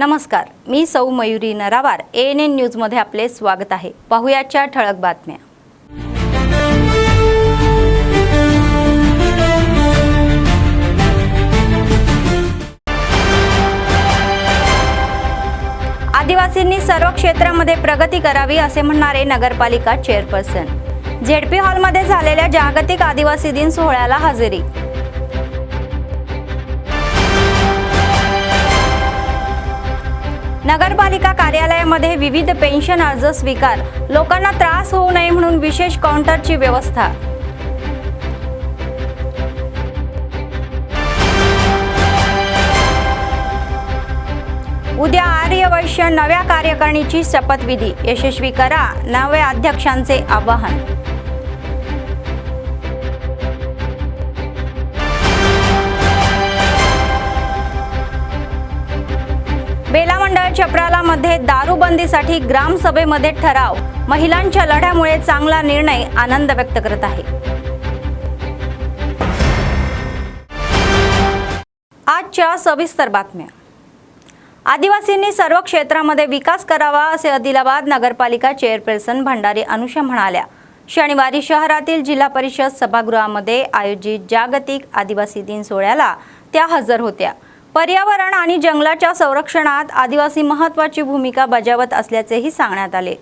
नमस्कार, मी सौ Mayuri नरावार ANN news मध्ये आपले स्वागत आहे। पाहुयाच्या ठळक बातम्या। आदिवासींनी सर्व क्षेत्रामध्ये प्रगती करावी असे म्हणणारे नगरपालिका चेअरपर्सन। ZP हॉलमध्ये झालेल्या जागतिक आदिवासी दिन सोहळ्याला हजेरी। नगरपालिका कार्यालयामध्ये विविध पेन्शन अर्ज स्वीकार, लोकांना त्रास होऊ नये म्हणून विशेष काउंटरची व्यवस्था। उद्या आर्यवैश्य नव्या कार्यकारिणीची शपथविधी, यशस्वी करा, नव्या अध्यक्षांचे आवाहन। बेला मंडळ चपराला मध्ये दारूबंदीसाठी ग्रामसभेमध्ये ठराव, महिलांच्या लढ्यामुळे चांगला निर्णय, आनंद व्यक्त करत आहे। आजच्या सविस्तर बातम्या। आदिवासींनी सर्व क्षेत्रामध्ये विकास करावा असे आदिलाबाद नगरपालिका चेअरपर्सन भंडारी अनुषा म्हणाल्या। शनिवारी शहरातील जिल्हा परिषद सभागृहामध्ये आयोजित जागतिक आदिवासी दिन सोहळ्याला त्या हजर होत्या। पर्यावरण आणि जंगलाच्या संरक्षणात आदिवासी महत्त्वाची भूमिका बजावत असल्याचेही सांगण्यात आले।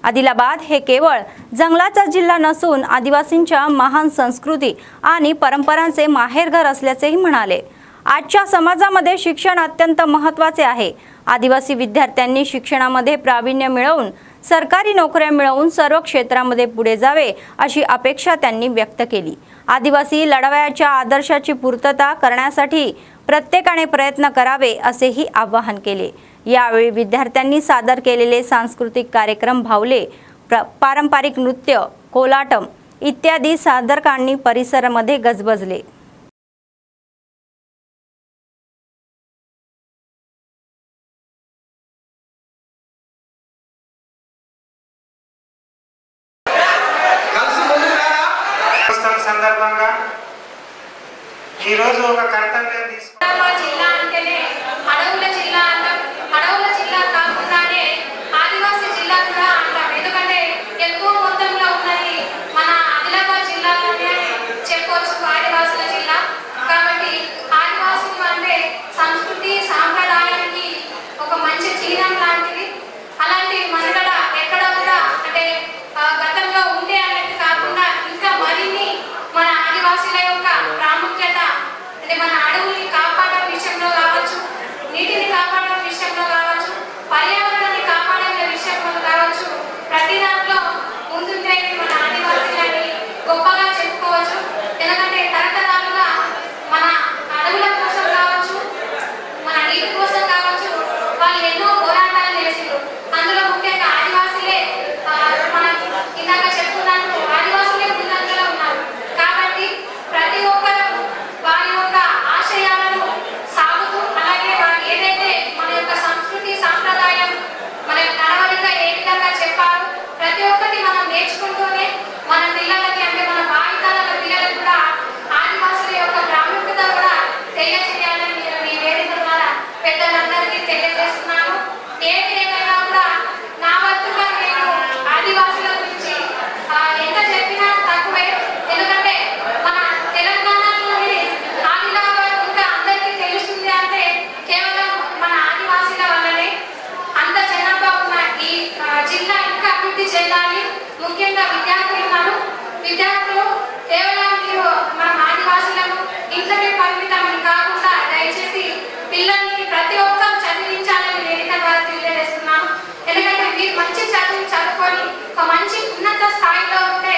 आदिलाबाद हे केवळ जंगलाचा जिल्हा नसून आदिवासींच्या महान संस्कृती आणि परंपरांचे माहेरघर असल्याचेही म्हणाले। आजच्या समाजामध्ये शिक्षण अत्यंत महत्त्वाचे आहे। आदिवासी विद्यार्थ्यांनी शिक्षणामध्ये प्रावीण्य मिळवून सरकारी नोकऱ्या मिळवून सर्व क्षेत्रामध्ये पुढे जावे अशी अपेक्षा त्यांनी व्यक्त केली। आदिवासी लढवय्याच्या आदर्शाची पूर्तता करण्यासाठी प्रत्येकाने प्रयत्न करावे असेही आवाहन केले। यावेळी विद्यार्थ्यांनी सादर केलेले सांस्कृतिक कार्यक्रम भावले, पारंपरिक नृत्य, कोलाटम इत्यादी सादरकांनी परिसरामध्ये गजबजले। సందర్భంగా ఈ రోజు ఒక కర్తవ్యం తీసుకున్నాం। జిల్లా అంటేనే అడవుల జిల్లా అంటాం। అడవుల జిల్లా కాకుండానే ఆదివాసీ జిల్లా కూడా అంటాం। ఎందుకంటే ఎక్కువ మొత్తంలో ఉన్నది మన ఆదిలాబాద్ జిల్లాలోనే చెప్పవచ్చు ఆదివాసుల జిల్లా। కాబట్టి ఆదివాసులు అంటే సంస్కృతి సాంప్రదాయానికి ఒక మంచి చిహ్నం లాంటిది। అలాంటి మనుగడ ఎక్కడ కూడా అంటే గతంలో ఉండే అనేది కాకుండా ఇంకా మరిన్ని మన ఆదివాసుల యొక్క ప్రాముఖ్యత అంటే మన అడవుల్ని కాపాడడం విషయంలో కావచ్చు, నీటిని కాపాడడం విషయంలో కావచ్చు, పర్యావరణాన్ని కాపాడే విషయంలో కావచ్చు, ప్రతి దాంట్లో ముందుండేది మన ఆదివాసులని గొప్పగా చెప్పుకోవచ్చు। ఎందుకంటే తరతరాలుగా మన అడవుల కోసం కావచ్చు, మన నీటి కోసం కావచ్చు వాళ్ళు ఎన్నో పోరాటాలు చేశారు। అందులో ముఖ్యంగా ఆదివాసులే మనం ఇందాక చెప్పుకున్నట్టు ఆదివాసులే ముందంజలో ఉన్నారు। కాబట్టి ప్రతి ఒక్కరూ వారి యొక్క ఆశయాలను సాగుతూ అలాగే వారు ఏదైతే మన యొక్క సంస్కృతి సాంప్రదాయం మన నడవడిక ఏ విధంగా చెప్పారు ప్రతి ఒక్కటి మనం నేర్చుకుంటూనే మన పిల్లలకి అంటే మన భావితరాల పిల్లలకు కూడా ఆదివాసుల యొక్క ప్రాముఖ్యత కూడా తెలియజేయాలని నేను ఈ వేదిక ద్వారా పెద్దలందరికీ తెలియజేస్తున్నాను। ఏది ఏమైనా కూడా నా వంతుగా నేను ఆదివాసుల గురించి ఎంత చెప్పినా తక్కువే। ఎందుకంటే మన తెలంగాణలోని ఆదిలాబాద్ ఇంకా అందరికీ తెలుస్తుంది అంటే కేవలం మన ఆదివాసీల వల్లనే। అంత జనాభా ఉన్న ఈ జిల్లా ఇంకా అభివృద్ధి చెందాలి। ముఖ్యంగా విద్యార్థులు ఉన్నారు, విద్యార్థులు కేవలం మీరు మన ఆదివాసులను ఇంట్లోనే పరిమితమని కాకుండా దయచేసి పిల్లల్ని ప్రతి ఒక్కరు చదివించాలని వేదిక ద్వారా తెలియజేస్తున్నాను। ఎందుకంటే మీరు మంచి చదువు చదువుకొని ఒక మంచి ఉన్నత స్థాయిలో ఉంటే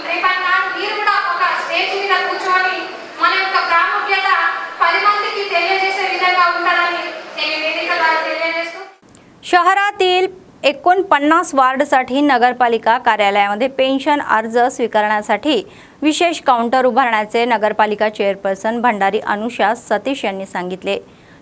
రేపటి నాడు మీరు కూడా ఒక స్టేజ్ మీద కూర్చొని మన యొక్క ప్రాముఖ్యత 10 మందికి తెలియజేసే విధంగా ఉండాలని నేను వేదిక ద్వారా తెలియజేస్తూ शहरातील 49 वार्डसाठी नगरपालिका कार्यालयामध्ये पेन्शन अर्ज स्वीकारण्यासाठी विशेष काउंटर उभारण्याचे नगरपालिका चेअरपर्सन भंडारी अनुषा सतीश यांनी सांगितले।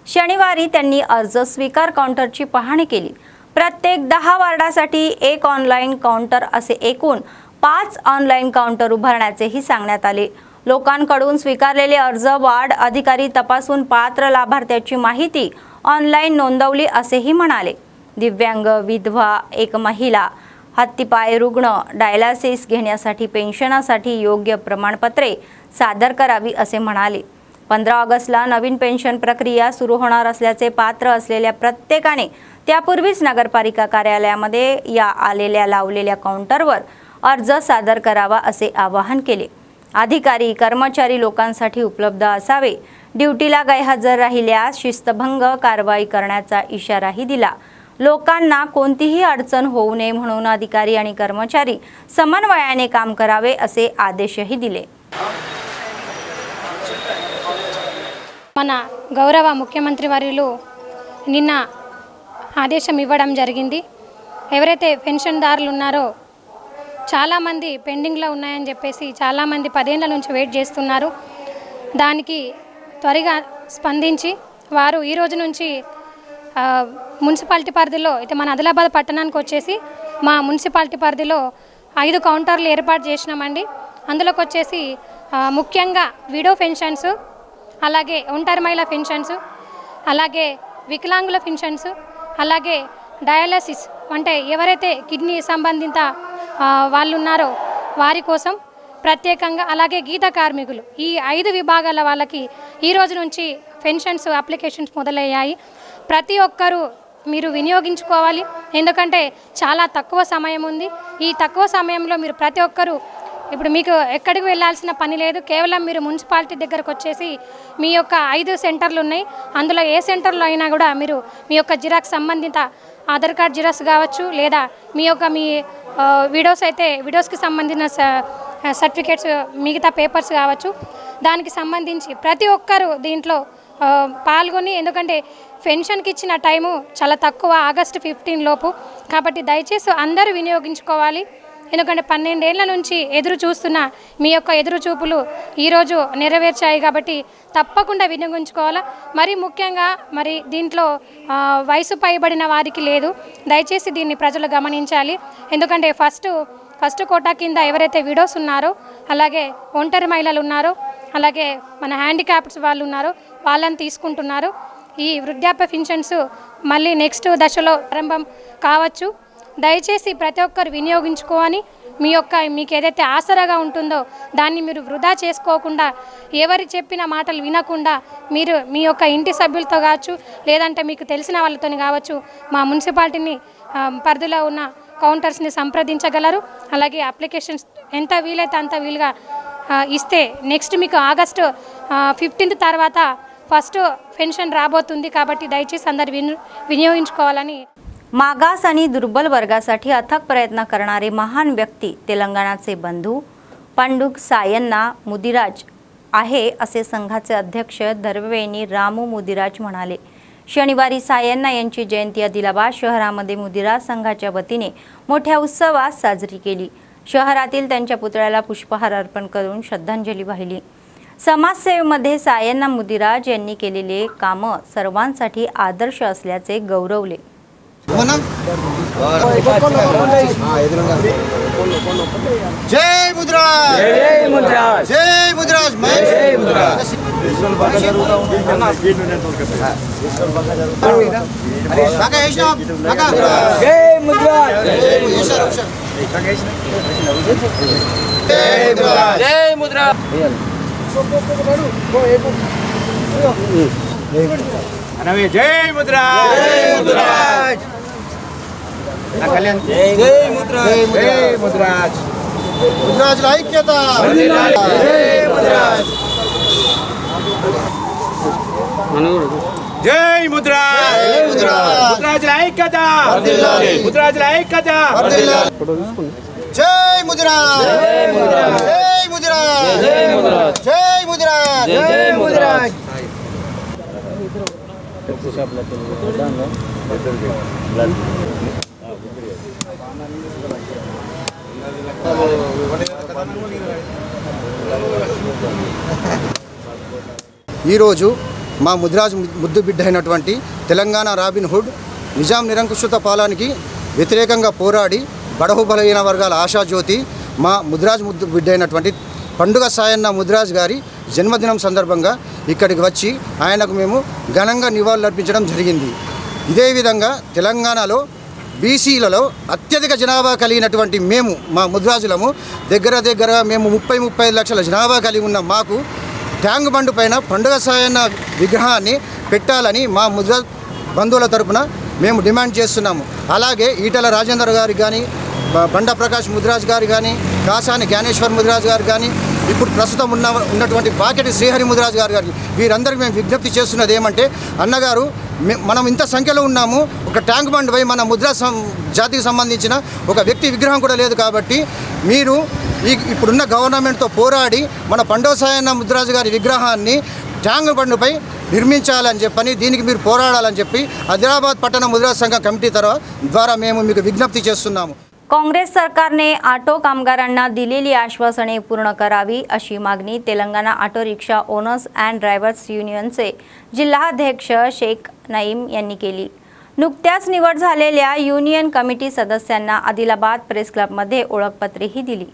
शनिवारी त्यांनी अर्ज स्वीकार काउंटरची पाहणी केली। प्रत्येक 10 वार्डासाठी एक ऑनलाईन काउंटर असे एकूण 5 ऑनलाईन काउंटर उभारण्याचेही सांगण्यात आले। लोकांकडून स्वीकारलेले अर्ज वार्ड अधिकारी तपासून पात्र लाभार्थ्याची माहिती ऑनलाईन नोंदवली असेही म्हणाले. दिव्यांग, विधवा, एक महिला, हत्तीपाय रुग्ण, डायलिसिस घेण्यासाठी पेन्शनासाठी योग्य प्रमाणपत्रे सादर करावी असे म्हणाले. 15 ऑगस्टला नवीन पेन्शन प्रक्रिया सुरू होणार असल्याचे पात्र असलेल्या प्रत्येकाने त्यापूर्वीच नगरपालिका कार्यालयामध्ये आलेल्या लावलेल्या काउंटरवर अर्ज सादर करावा असे आवाहन केले. अधिकारी, कर्मचारी लोकांसाठी उपलब्ध असावे. ड्युटीला गैरहजर राहिल्यास शिस्तभंग कारवाई करण्याचा इशाराही दिला. लोकांना कोणतीही अडचण होऊ नये म्हणून अधिकारी आणि कर्मचारी समन्वयाने काम करावे असे आदेशही दिले. మన గౌరవ ముఖ్యమంత్రి వర్యులు నిన్న ఆదేశం ఇవ్వడం జరిగింది. ఎవరైతే పెన్షన్దారులు ఉన్నారో చాలామంది పెండింగ్లో ఉన్నాయని చెప్పేసి చాలామంది 10 ఏళ్ల నుంచి వెయిట్ చేస్తున్నారు. దానికి త్వరగా స్పందించి వారు ఈ రోజు నుంచి మున్సిపాలిటీ పరిధిలో అయితే మన ఆదిలాబాద్ పట్టణానికి వచ్చేసి మా మున్సిపాలిటీ పరిధిలో 5 కౌంటర్లు ఏర్పాటు చేసినామండి. అందులోకి వచ్చేసి ముఖ్యంగా విడో పెన్షన్స్, అలాగే ఒంటరి మహిళ పెన్షన్స్, అలాగే వికలాంగుల పెన్షన్స్, అలాగే డయాలసిస్ అంటే ఎవరైతే కిడ్నీ సంబంధిత వాళ్ళు ఉన్నారో వారి కోసం ప్రత్యేకంగా, అలాగే గీత కార్మికులు, ఈ 5 విభాగాల వాళ్ళకి ఈ రోజు నుంచి పెన్షన్స్ అప్లికేషన్స్ మొదలయ్యాయి. ప్రతి ఒక్కరూ మీరు వినియోగించుకోవాలి. ఎందుకంటే చాలా తక్కువ సమయం ఉంది. ఈ తక్కువ సమయంలో మీరు ప్రతి ఒక్కరూ ఇప్పుడు మీకు ఎక్కడికి వెళ్ళాల్సిన పని లేదు. కేవలం మీరు మున్సిపాలిటీ దగ్గరకు వచ్చేసి మీ యొక్క 5 సెంటర్లు ఉన్నాయి. అందులో ఏ సెంటర్లో అయినా కూడా మీరు మీ యొక్క జిరాక్స్ సంబంధిత ఆధార్ కార్డ్ జిరాక్స్ కావచ్చు, లేదా మీ విడోస్ అయితే విడోస్కి సంబంధించిన సర్టిఫికేట్స్, మిగతా పేపర్స్ కావచ్చు, దానికి సంబంధించి ప్రతి ఒక్కరూ దీంట్లో పాల్గొని, ఎందుకంటే పెన్షన్కి ఇచ్చిన టైము చాలా తక్కువ, ఆగస్టు 15 లోపు. కాబట్టి దయచేసి అందరూ వినియోగించుకోవాలి. ఎందుకంటే 12 ఏళ్ల నుంచి ఎదురు చూస్తున్న మీ యొక్క ఎదురు చూపులు ఈరోజు నెరవేర్చాయి. కాబట్టి తప్పకుండా వినియోగించుకోవాలా. మరి ముఖ్యంగా దీంట్లో వయసు పైబడిన వారికి లేదు. దయచేసి దీన్ని ప్రజలు గమనించాలి. ఎందుకంటే ఫస్ట్ కోటా కింద ఎవరైతే విడోస్ ఉన్నారో, అలాగే ఒంటరి మహిళలు ఉన్నారో, అలాగే మన హ్యాండిక్యాప్డ్స్ వాళ్ళు ఉన్నారో వాళ్ళని తీసుకుంటున్నారు. ఈ వృద్ధాప్య పెన్షన్స్ మళ్ళీ నెక్స్ట్ దశలో ప్రారంభం కావచ్చు. దయచేసి ప్రతి ఒక్కరు వినియోగించుకోవాలి. మీకు ఏదైతే ఆసరాగా ఉంటుందో దాన్ని మీరు వృధా చేసుకోకుండా, ఎవరు చెప్పిన మాటలు వినకుండా మీరు మీ యొక్క ఇంటి సభ్యులతో కావచ్చు, లేదంటే మీకు తెలిసిన వాళ్ళతో కావచ్చు, మా మున్సిపాలిటీని పరిధిలో ఉన్న కౌంటర్స్ని సంప్రదించగలరు. అలాగే అప్లికేషన్స్ ఎంత వీలైతే అంత వీలుగా ఇస్తే నెక్స్ట్ మీకు ఆగస్టు 15 తర్వాత ఫస్ట్ पेन्शन राबवतुंदी काबट्टी दयचेसी अंदर विनियोगिंचुकोवाలని. मागास आणि दुर्बल वर्गासाठी अथक प्रयत्न करणारे महान व्यक्ती तेलंगणाचे बंधू पंडुग सायन्ना मुदिराज आहे असे संघाचे अध्यक्ष धर्मवेणी रामू मुदिराज म्हणाले. शनिवारी सायन्ना यांची जयंती आदिलाबाद शहरामध्ये मुदिराज संघाच्या वतीने मोठ्या उत्सवात साजरी केली. शहरातील त्यांच्या पुतळ्याला पुष्पहार अर्पण करून श्रद्धांजली वाहिली. समाजसेवेमध्ये सायन्ना मुदिराज यांनी केलेले काम सर्वांसाठी आदर्श असल्याचे गौरवले. जय मुदिराज, जय मुदिराज, जय मुदिराज, जय मुदिराज. काका यश ना काका जय मुदिराज, जय मुदिराज, जय मुदिराज. अनवे जय मुदिराज, जय मुदिराज. कल्याण जय मुदिराज, जय मुदिराज. मुदिराज ऐक्यता, जय मुदिराज. जय मुदिराज, जय मुदिराज. मुदिराज ऐक्यता, मुदिराज ऐक्यता. जय मुदिराज, जय मुदिराज, जय मुदिराज, जय मुदिराज, जय मुदिराज, जय मुदिराज. ఈరోజు మా ముదిరాజ్ ముద్దు బిడ్డ అయినటువంటి తెలంగాణ రాబిన్ హుడ్ నిజాం నిరంకుశత పాలనకి వ్యతిరేకంగా పోరాడి బడహు బలహీన వర్గాల ఆశాజ్యోతి మా ముదిరాజ్ ముద్దు బిడ్డ అయినటువంటి పండుగ సాయన్న ముదిరాజ్ గారి జన్మదినం సందర్భంగా ఇక్కడికి వచ్చి ఆయనకు మేము ఘనంగా నివాళులర్పించడం జరిగింది. ఇదే విధంగా తెలంగాణలో బీసీలలో అత్యధిక జనాభా కలిగినటువంటి మేము మా ముదిరాజులము దగ్గర మేము 30-35 లక్షల జనాభా కలిగి ఉన్న మాకు ట్యాంక్ బండ్ పైన పండుగ సాయన్న విగ్రహాన్ని పెట్టాలని మా ముదిరాజ్ బంధువుల తరపున మేము డిమాండ్ చేస్తున్నాము. అలాగే ఈటల రాజేందర్ గారికి కానీ, బండ ప్రకాష్ ముదిరాజ్ గారు కానీ, కాసాని జ్ఞానేశ్వర్ ముదిరాజ్ గారు కానీ, ఇప్పుడు ప్రస్తుతం ఉన్నటువంటి వాకెటి శ్రీహరి ముదిరాజ్ గారు కానీ వీరందరికీ మేము విజ్ఞప్తి చేస్తున్నది ఏమంటే, అన్నగారు మనం ఇంత సంఖ్యలో ఉన్నాము, ఒక ట్యాంక్ బండ్ పై మన ముదిరాజ్ జాతికి సంబంధించిన ఒక వ్యక్తి విగ్రహం కూడా లేదు. కాబట్టి మీరు ఇప్పుడున్న గవర్నమెంట్తో పోరాడి మన పండుగ సాయన్న ముదిరాజు గారి విగ్రహాన్ని ట్యాంక్ బండ్పై నిర్మించాలని చెప్పని, దీనికి మీరు పోరాడాలని చెప్పి ఆదిలాబాద్ పట్టణ ముదిరాజ్ संघ कमिटी द्वारा మేము మీకు విజ్ఞప్తి చేస్తున్నాము. काँग्रेस सरकारने ऑटो कामगारांना दिलेली आश्वासने पूर्ण करावी अशी मागणी Telangana auto rickshaw owners and drivers युनियनचे जिल्हाध्यक्ष शेख नईम यांनी केली. नुकत्याच निवड झालेल्या युनियन कमिटी सदस्यांना आदिलाबाद प्रेस क्लबमध्ये ओळखपत्रेही दिली.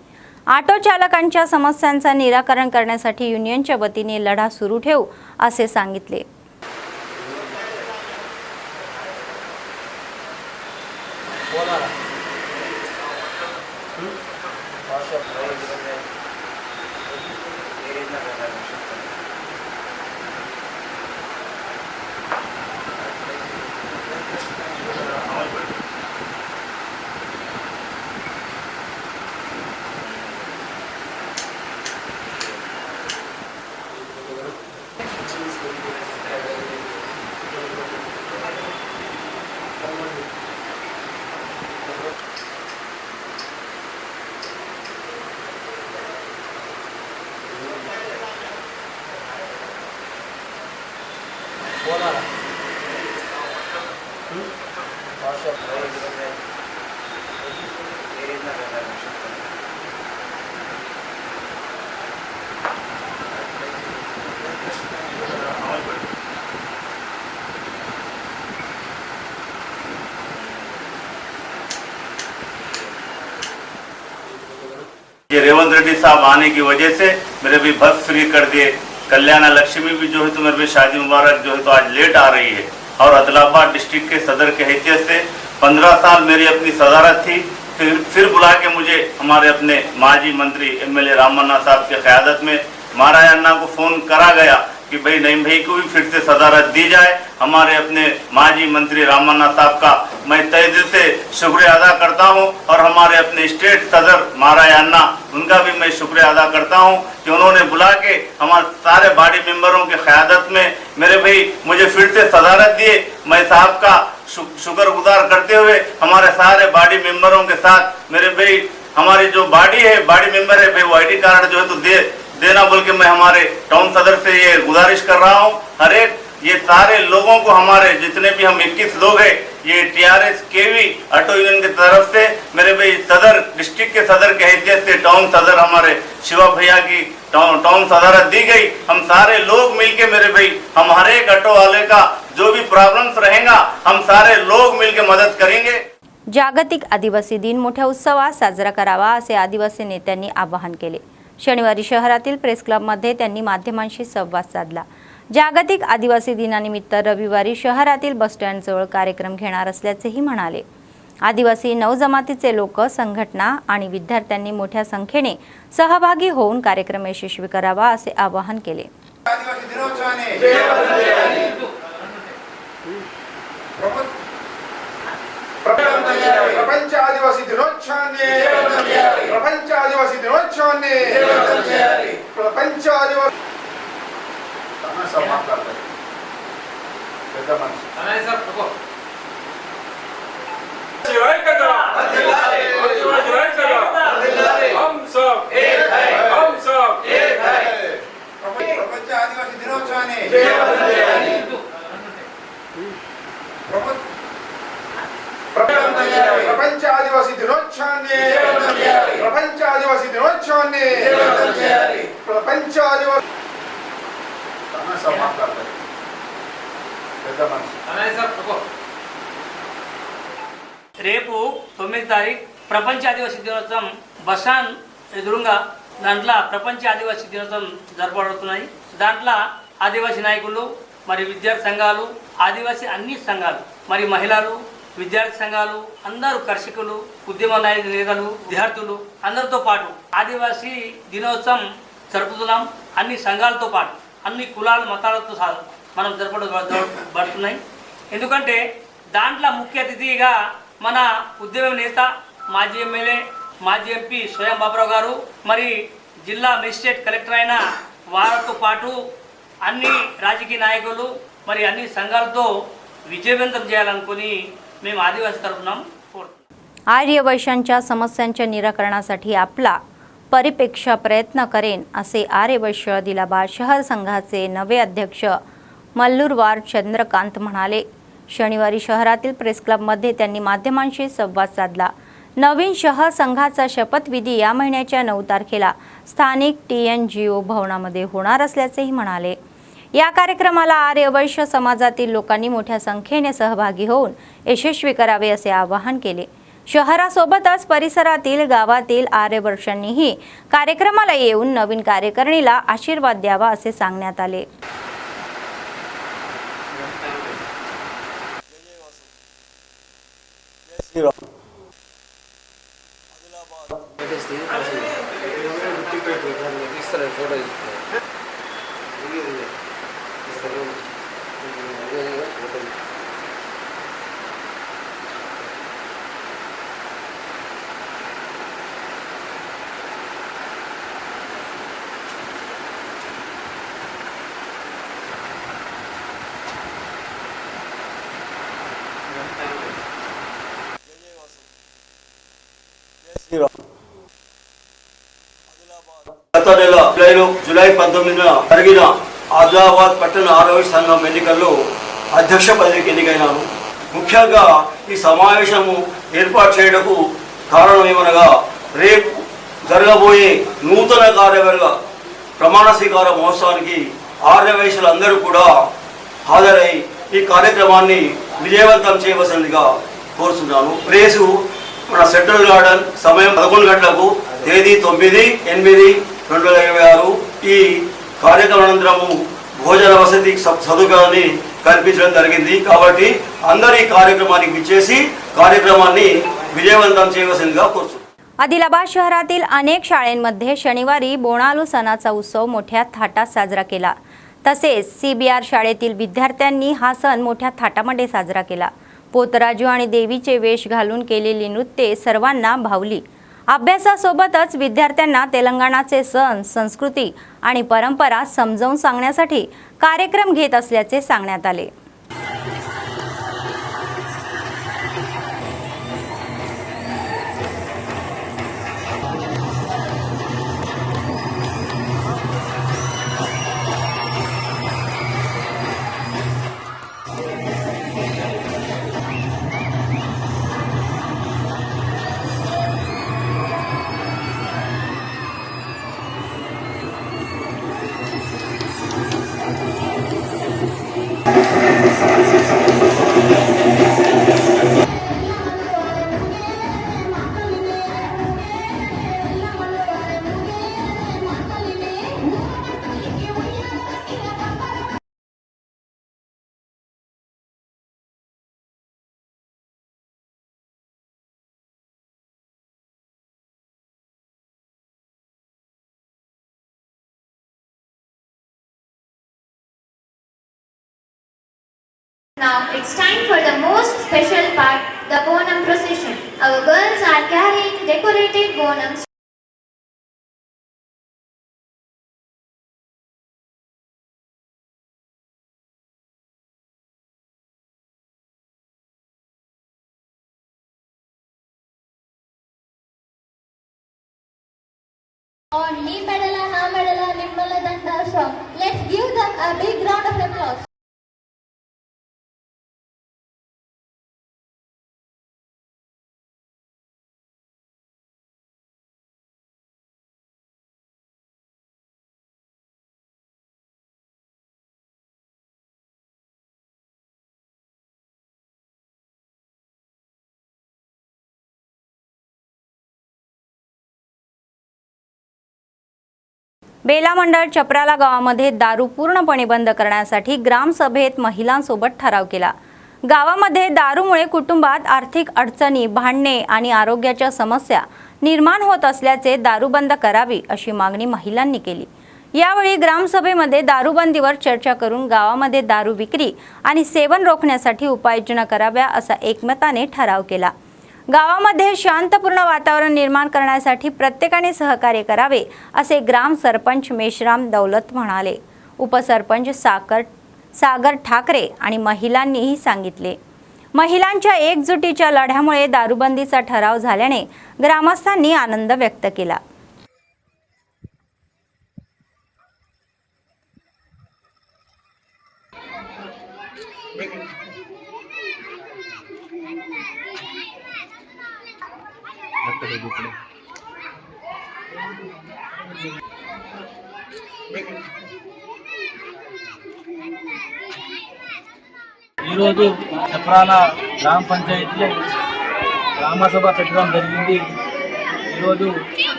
ऑटो चालकांच्या समस्यांचा निराकरण करण्यासाठी युनियनच्या वतीने लढा सुरू ठेवू असे सांगितले. ये रेवंत रेड्डी साहब आने की वजह से मेरे भी बस फ्री कर दिए। कल्याण लक्ष्मी भी जो है तो मेरे भी शादी मुबारक जो है तो आज लेट आ रही है। और आदिलाबाद डिस्ट्रिक्ट के सदर के हैसियत से 15 साल मेरी अपनी सदारत थी। फिर बुला के मुझे हमारे अपने माजी मंत्री MLA रामन्ना साहब की क़यादत में महाराज अन्ना को फ़ोन करा गया कि भाई नईम भाई को भी फिर से सदारत दी जाए। हमारे अपने माजी मंत्री रामन्ना साहब का मैं तहे दिल से शुक्रिया अदा करता हूं और हमारे अपने स्टेट सदर महाराज अन्ना उनका भी मैं शुक्रिया अदा करता हूं कि उन्होंने बुला के हमारे सारे बॉडी मेंबरों की क़यादत में मेरे भाई मुझे फिर से सदारत दिए। मैं साहब का शुक्रगुजार करते हुए हमारे सारे बॉडी मेंबरों के साथ मेरे भाई हमारी जो बॉडी है बॉडी मेंबर है भाई वो ID कार्ड जो है तो देना बोल के मैं हमारे टाउन सदर से ये गुजारिश कर रहा हूँ। हर एक ये सारे लोगों को हमारे जितने भी हम 21 लोग हैं ये TRS KV ऑटो यूनियन की तरफ से मेरे भाई सदर डिस्ट्रिक्ट के सदर के हैसियत से टाउन सदर हमारे शिवा भैया की टाउन सदरत दी गई। हम सारे लोग मिलके मेरे भाई हम हर एक ऑटो वाले का जो भी प्रॉब्लम्स रहेगा हम सारे लोग मिलके मदद करेंगे। जागतिक आदिवासी दिन मोठ्या उत्सवात साजरा करावा असे आदिवासी नेत्यांनी आवाहन केले. शनिवारी शहरातील प्रेस क्लबमध्ये त्यांनी माध्यमांशी संवाद साधला. जागतिक आदिवासी दिनानिमित्त रविवारी शहरातील बसस्टँडजवळ कार्यक्रम घेणार असल्याचेही म्हणाले. आदिवासी नवजमातीचे लोक, संघटना आणि विद्यार्थ्यांनी मोठ्या संख्येने सहभागी होऊन कार्यक्रम यशस्वी करावा असे आवाहन केले. प्रपंच आदिवासी दिनोत्सवाने प्रपंच आदिवासी दिनोत्सवाने प्रपंच आदिवासी हम सब एक है, हम सब एक है। प्रपंच आदिवासी दिनोत्सवाने प्रपंच आदिवासी दिनोत्सवाने प्रपंच आदिवासी दिनोत्सवाने प्रपंच आदिवासी రేపు 9 తారీఖు ప్రపంచ ఆదివాసీ దినోత్సవం బసాన్ ఎదురుగా దాంట్లో ప్రపంచ ఆదివాసీ దినోత్సవం జరపబడుతున్నాయి. దాంట్లో ఆదివాసీ నాయకులు మరి విద్యార్థి సంఘాలు, ఆదివాసీ అన్ని సంఘాలు, మరి మహిళలు, విద్యార్థి సంఘాలు, అందరూ కర్షకులు, ఉద్యమ నేతలు, విద్యార్థులు అందరితో పాటు ఆదివాసీ దినోత్సవం జరుపుతున్నాం. అన్ని సంఘాలతో పాటు అన్ని కులాల మతాలతో మనం జరపబడుతున్నాయి. ఎందుకంటే దాంట్లో ముఖ్య అతిథిగా మన ఉద్యమ నేత, మాజీ ఎమ్మెల్యే, మాజీ ఎంపీ స్వయం బాబురావు గారు, మరి జిల్లా మెజిస్ట్రేట్ కలెక్టర్ అయిన వారితో పాటు అన్ని రాజకీయ నాయకులు, మరి अनेक संघालतो विजयवंతం చేయాలనుకొని మేము ఆదివాసీ తరపున కోరుతున్నాం. आर्यवैश्यांच्या समस्यांच्या निराकरणासाठी आपला परिपेक्ष प्रयत्न करेन असे आर्यवैश्य आदिलाबाद शहर संघाचे नवे अध्यक्ष मल्लूरवार चंद्रकांत म्हणाले. शनिवारी शहरातील प्रेस क्लबमध्ये त्यांनी माध्यमांशी संवाद साधला. नवीन शहर संघाचा शपथविधी या महिन्याच्या 9 तारखेला स्थानिक TNGO भवनामध्ये होणार असल्याचेही म्हणाले. या कार्यक्रमाला आर्यवैश्य समाजातील लोकांनी मोठ्या संख्येने सहभागी होऊन यशस्वी करावे असे आवाहन केले. शहरासोबतच परिसरातील गावातील आर्यवैश्यांनीही कार्यक्रमाला येऊन नवीन कार्यकारिणीला आशीर्वाद द्यावा असे सांगण्यात आले. గత నెల జూలై 19న జరిగిన ఆదిలాబాద్ పట్టణ ఆర్యవైశ్య సంఘం ఎన్నికల్లో అధ్యక్ష పదవికి ఎన్నికైనాను. ముఖ్యంగా ఈ సమావేశము ఏర్పాటు చేయడానికి కారణమేమనగా రేపు జరగబోయే నూతన కార్యవర్గ ప్రమాణ స్వీకార మహోత్సవానికి ఆర్యవైశ్యులందరూ కూడా హాజరై ఈ కార్యక్రమాన్ని విజయవంతం చేయవలసిందిగా కోరుతున్నాను. రేసు మన సెంట్రల్ గార్డెన్ సమయం 11 గంటలకు తేదీ 9/8/2026 ఈ కార్యక్రమం అనంతరము భోజన వసతి సదుపాయాన్ని కల్పించడం జరిగింది. కాబట్టి అందరూ ఈ కార్యక్రమానికి విచ్చేసి కార్యక్రమాన్ని విజయవంతం చేయవలసిందిగా కోరుతున్నాను. आदिलाबाद शहरातील अनेक शाळांमध्ये शनिवारी बोनालू सणाचा उत्सव मोठ्या थाटात साजरा केला. तसेच CBR शाळेतील विद्यार्थ्यांनी हा सण मोठ्या थाटामध्ये साजरा केला. पोतराजू आणि देवीचे वेश घालून केलेली नृत्ये सर्वांना भावली. अभ्यासासोबतच विद्यार्थ्यांना तेलंगणाचे सण, संस्कृती आणि परंपरा समजावून सांगण्यासाठी कार्यक्रम घेत असल्याचे सांगण्यात आले. Now it's time for the most special part, the Bonam procession. Our girls are carrying decorated bonums on Ni Medala Na Medala Nimmala Danda song. Let's give them a big round of applause. बेला मंडळ चपराला गावामध्ये दारू पूर्णपणे बंद करण्यासाठी ग्रामसभेत महिलांसोबत ठराव केला। गावामध्ये दारूमुळे कुटुंबात आर्थिक अडचणी, भांडणे आणि आरोग्याच्या समस्या निर्माण होत असल्याचे दारू बंद करावी अशी मागणी महिलांनी केली। यावेळी ग्रामसभेमध्ये दारूबंदीवर चर्चा करून गावामध्ये दारू विक्री आणि सेवन रोखण्यासाठी उपाययोजना कराव्या असा एकमताने ठराव केला। गावामध्ये शांतपूर्ण वातावरण निर्माण करण्यासाठी प्रत्येकाने सहकार्य करावे असे ग्राम सरपंच मेश्राम दौलत म्हणाले। उपसरपंच सागर ठाकरे आणि महिलांनीही सांगितले। महिलांच्या एकजुटीच्या लढ्यामुळे दारूबंदीचा ठराव झाल्याने ग्रामस्थांनी आनंद व्यक्त केला। ఈరోజు చప్రాల గ్రామ పంచాయతీలో గ్రామసభ పెట్టడం జరిగింది। ఈరోజు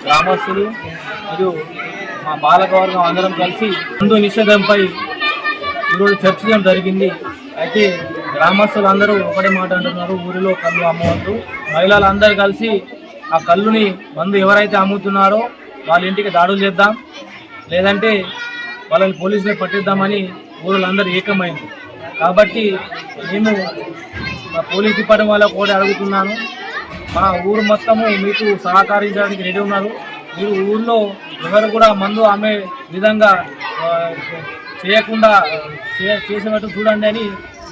గ్రామస్తులు మరియు మా పాలకవర్గం అందరం కలిసి మందు నిషేధంపై ఈరోజు చర్చించడం జరిగింది। అయితే గ్రామస్తులు అందరూ ఒకటే మాట అంటున్నారు, ఊరిలో కళ్ళు అమ్మవద్దు। మహిళలందరూ కలిసి ఆ కళ్ళుని మందు ఎవరైతే అమ్ముతున్నారో వాళ్ళ ఇంటికి దాడులు చేద్దాం, లేదంటే వాళ్ళని పోలీసులు పట్టిద్దామని ఊళ్ళందరూ ఏకమైంది। కాబట్టి మేము మా పోలీస్ డిపార్ట్మెంట్ వాళ్ళకు కూడా అడుగుతున్నాను, మా ఊరు మొత్తము మీకు సహకరించడానికి రెడీ ఉన్నారు। మీరు ఊళ్ళో ఎవరు కూడా మందు అమ్మే విధంగా చేయకుండా చేసేటట్టు చూడండి అని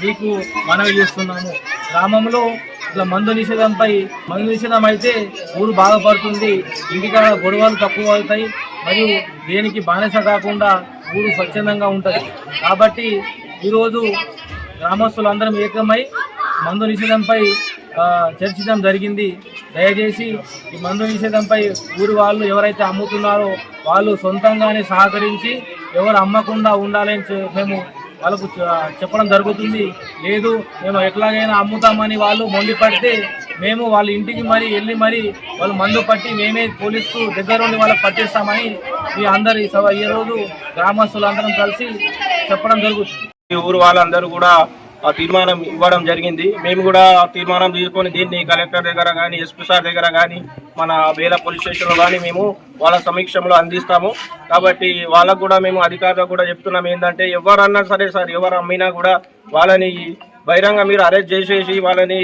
మీకు మనవి చేస్తున్నాము। గ్రామంలో ఇట్లా మందు నిషేధం అయితే ఊరు బాగుపడుతుంది, ఇంటికాడ గొడవలు తక్కువ అవుతాయి, మరియు దేనికి బానిస కాకుండా ఊరు స్వచ్ఛందంగా ఉంటుంది। కాబట్టి ఈరోజు గ్రామస్తులందరం ఏకమై మందు నిషేధంపై చర్చించడం జరిగింది। దయచేసి ఈ మందు నిషేధంపై ఊరి వాళ్ళు ఎవరైతే అమ్ముతున్నారో వాళ్ళు సొంతంగానే సహకరించి ఎవరు అమ్మకుండా ఉండాలని మేము వాళ్ళకు చెప్పడం జరుగుతుంది। లేదు మేము ఎట్లాగైనా అమ్ముతామని వాళ్ళు మొండిపడితే మేము వాళ్ళ ఇంటికి వెళ్ళి వాళ్ళు మందు పట్టి మేమే పోలీసుకు దగ్గరుండి వాళ్ళకి పట్టిస్తామని మీ అందరి ఈరోజు గ్రామస్తులందరం కలిసి చెప్పడం జరుగుతుంది। ఊరు వాళ్ళందరూ కూడా ఆ తీర్మానం ఇవ్వడం జరిగింది। మేము కూడా తీర్మానం తీసుకొని దీన్ని కలెక్టర్ దగ్గర కానీ, ఎస్పీ సార్ దగ్గర కానీ, మన బేల పోలీస్ స్టేషన్లో కానీ మేము వాళ్ళ సమీక్షంలో అందిస్తాము। కాబట్టి వాళ్ళకు కూడా మేము అధికారులకు కూడా చెప్తున్నాం ఏంటంటే ఎవరన్నా సరే సార్, ఎవరు అమ్మినా కూడా వాళ్ళని బహిరంగ మీరు అరెస్ట్ చేసేసి వాళ్ళని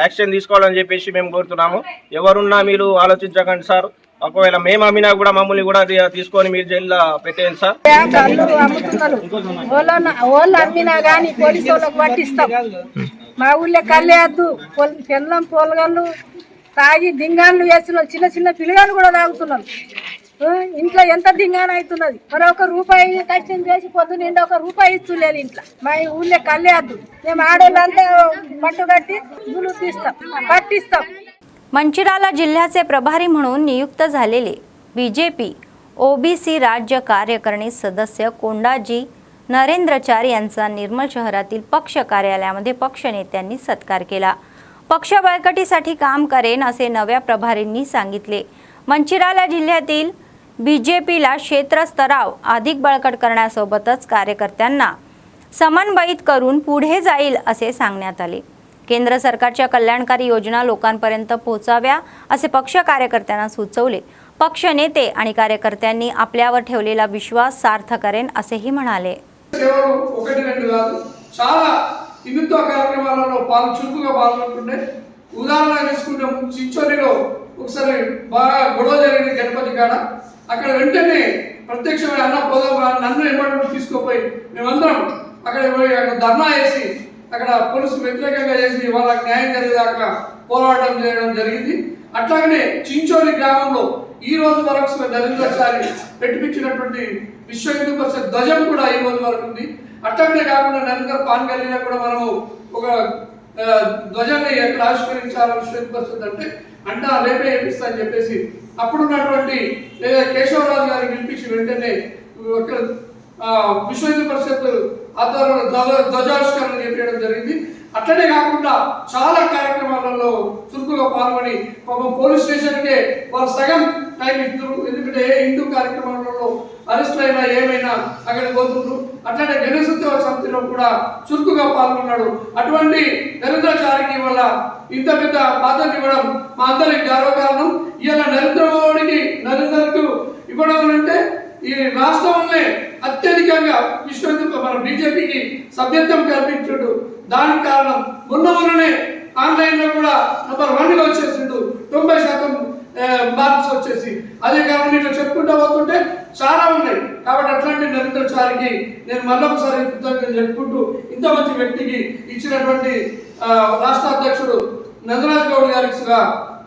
యాక్షన్ తీసుకోవాలని చెప్పేసి మేము కోరుతున్నాము। ఎవరున్నా మీరు ఆలోచించకండి సార్, ఒకవేళ మేము అమ్మినా కూడా మమ్మల్ని కూడా తీసుకొని మీరు జైల్లో పెట్టేయండి సార్। వాళ్ళు అమ్మినా కానీ పోలీసు వాళ్ళకి పట్టిస్తాం। మా ఊళ్ళో కళ్ళేద్దు, పెళ్ళం పోలగాళ్ళు తాగి దింగాన్లు వేస్తున్నారు, చిన్న చిన్న పిల్లగాళ్ళు కూడా తాగుతున్నారు। ఇంట్లో ఎంత దింగాన అవుతున్నది, మరి ₹1 కష్టం చేసి పొద్దు నిండా ₹1 ఇస్తులేదు ఇంట్లో। మా ఊళ్ళో కళ్ళేద్దు, మేము ఆడవాళ్ళంతా పట్టుకట్టి గుళ్ళు తీస్తాం, పట్టిస్తాం। मंचिराला जिल्ह्याचे प्रभारी म्हणून नियुक्त झालेले बीजेपी ओबीसी राज्य कार्यकारिणी सदस्य कोंडाजी नरेंद्रचार यांचा निर्मल शहरातील पक्ष कार्यालयामध्ये पक्षनेत्यांनी सत्कार केला। पक्ष बळकटीसाठी काम करेन असे नव्या प्रभारींनी सांगितले। मंचिराला जिल्ह्यातील बीजेपीला क्षेत्रस्तरावर अधिक बळकट करण्यासोबतच कार्यकर्त्यांना समन्वयित करून पुढे जाईल असे सांगण्यात आले। केंद्र सरकारच्या कल्याणकारी योजना लोकांपर्यंत पोहोचाव्या असे पक्ष कार्यकर्त्यांना सुचवले। पक्ष नेते आणि कार्यकर्त्यांनी आपल्यावर ठेवलेला विश्वास सार्थ करेन असेही म्हणाले। చాలా వినూత్న కార్యక్రమాలలో చురుకుగా పాల్గొంటుండే। ఉదాహరణ తీసుకుంటే చించోలిలో ఒకసారి బాగా గొడవ జరిగింది గణపతి కాడ, అక్కడ వెంటనే ప్రత్యక్షమైన అన్న పోదాం నన్ను ఎప్పటి తీసుకుపోయి మేమందరం అక్కడ ధర్నా చేసి అక్కడ పోలీసు వ్యతిరేకంగా చేసి వాళ్ళకి న్యాయం జరిగేదాకా పోరాటం చేయడం జరిగింది। అట్లాగనే చించోలి గ్రామంలో ఈ రోజు వరకు నరేంద్రచారి పెట్టిపించినటువంటి విశ్వ హిందూ పరిషత్ ధ్వజం కూడా ఈ రోజు వరకు ఉంది। అట్లాగనే కాకుండా నరేంద్ర పాన్ గల్లీలో కూడా మనము ఒక ధ్వజాన్ని ఎక్కడ ఆవిష్కరించాలని విశ్వ హిందూ పరిషత్ అంటే రేపే చేపిస్తా అని చెప్పేసి అప్పుడున్నటువంటి కేశవరాజు గారిని పిలిపించి వెంటనే విశ్వ హిందూ పరిషత్ ఆధ్వర్యంలో ధ్వజావిష్కరణ చేపించడం జరిగింది। అట్లనే కాకుండా చాలా కార్యక్రమాలలో చురుకుగా పాల్గొని పోలీస్ స్టేషన్కే వాళ్ళు సగం టైం ఇస్తారు, ఎందుకంటే ఏ హిందూ కార్యక్రమాలలో ఎవరు అరెస్ట్ అయినా ఏమైనా అక్కడికి పోతుండ్రు. అట్లానే గణేశోత్సవ సమితిలో కూడా చురుకుగా పాల్గొన్నాడు. అటువంటి నరేంద్రచారికి వల్ల ఇంత పెద్ద బాధ్యత ఇవ్వడం మా అందరికి గర్వకారణం. ఇలా నరేంద్రకు ఇవ్వడం అంటే ఈ రాష్ట్రంలో అత్యధికంగా విశ్వ మన బీజేపీకి సభ్యత్వం కల్పించాడు. దానికి కారణం మొన్ననే ఆన్లైన్లో కూడా నెంబర్ 1గా వచ్చేసిండు, 90% మార్క్స్ వచ్చేసి. అదే కారణం ఇట్లా చెప్పుకుంటూ పోతుంటే చాలా ఉన్నాయి. కాబట్టి అట్లాంటి నరేంద్రచారికి నేను మళ్ళొకసారి కృతజ్ఞతలు చెప్పుకుంటూ ఇంత మంచి వ్యక్తికి ఇచ్చినటువంటి రాష్ట్ర अध्यक्षుడు नंदराज गौड गाరికి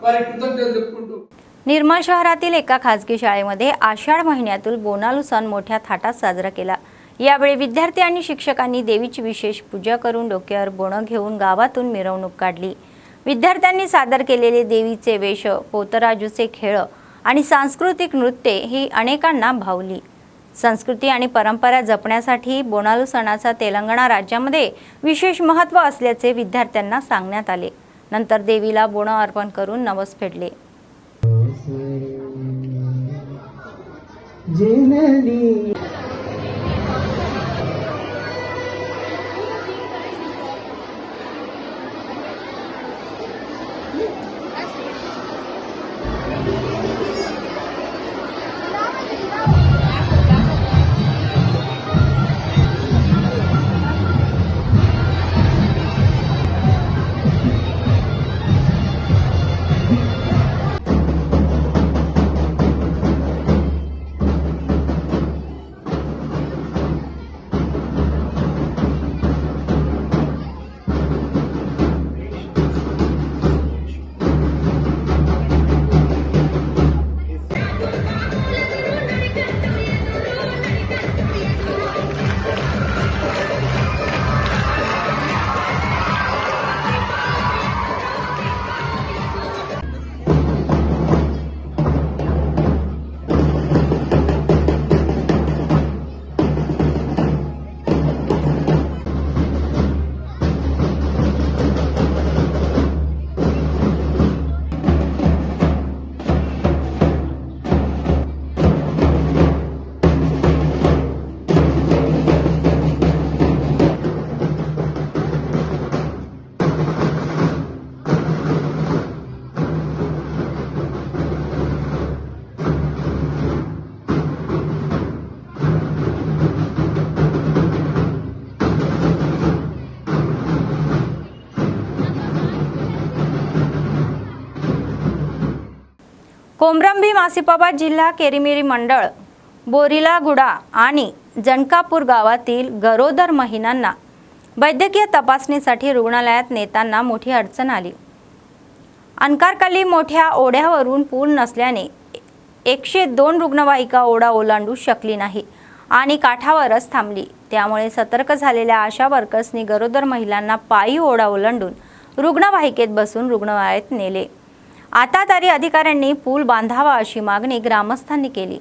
वारी कृतज्ञता చెప్పుకుంటూ निर्मल शहरातील एका खासगी शाळेमध्ये आषाढ महिन्यातील बोनालू सण मोठ्या थाटात साजरा केला। यावेळी विद्यार्थी आणि शिक्षकांनी देवीची विशेष पूजा करून डोक्यावर बोनं घेऊन गावातून मिरवणूक काढली। विद्यार्थ्यांनी सादर केलेले देवीचे वेश, पोतराजूचे खेळ आणि सांस्कृतिक नृत्ये ही अनेकांना भावली। संस्कृती आणि परंपरा जपण्यासाठी बोनालू सणाचा तेलंगणा राज्यामध्ये विशेष महत्त्व असल्याचे विद्यार्थ्यांना सांगण्यात आले। नंतर देवीला बोनं अर्पण करून नवस फेडले। कोमरंभी मासिपाबाद जिल्हा केरीमेरी मंडळ बोरिलागुडा आणि जनकापूर गावातील गरोदर महिलांना वैद्यकीय तपासणीसाठी रुग्णालयात नेताना मोठी अडचण आली। अनकारकली मोठ्या ओढ्यावरून पूल नसल्याने 102 रुग्णवाहिका ओढा ओलांडू शकली नाही आणि काठावरच थांबली। त्यामुळे सतर्क झालेल्या आशा वर्कर्सनी गरोदर महिलांना पायी ओढा ओलांडून रुग्णवाहिकेत बसून रुग्णालयात नेले। आता तरी अधिकाऱ्यांनी पूल बांधावा अशी मागणी ग्रामस्थांनी केली।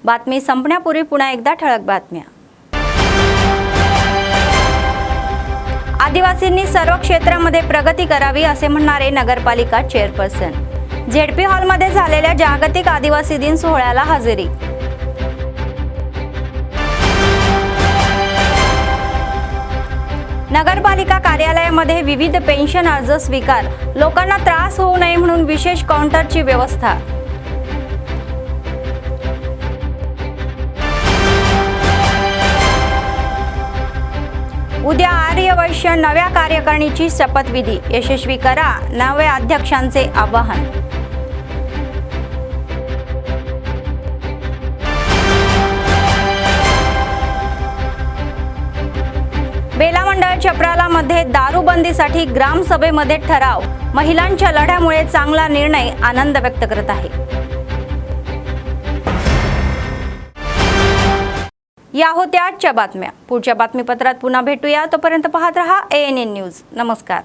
बातमी संपण्यापूर्वी पुन्हा एकदा ठळक बातम्या। आदिवासींनी सर्व क्षेत्रामध्ये प्रगती करावी असे म्हणणारे नगरपालिका चेअरपर्सन। झेडपी हॉलमध्ये झालेल्या जागतिक आदिवासी दिन सोहळ्याला हजेरी। नगरपालिका कार्यालयामध्ये विविध पेन्शन अर्ज स्वीकार, लोकांना त्रास होऊ नये म्हणून विशेष काउंटरची व्यवस्था। उद्या आर्य वैश्य नव्या कार्यकारिणीची शपथविधी यशस्वी करा, नव्या अध्यक्षांचे आवाहन. बेला मंडळ चपराला मध्ये दारूबंदीसाठी ग्रामसभेमध्ये ठराव, महिलांच्या लढ्यामुळे चांगला निर्णय, आनंद व्यक्त करत आहे. या होत्या आजच्या बातम्या. पुढच्या बातमीपत्रात पुन्हा भेटूया. तोपर्यंत पाहत रहा ANN न्यूज. नमस्कार.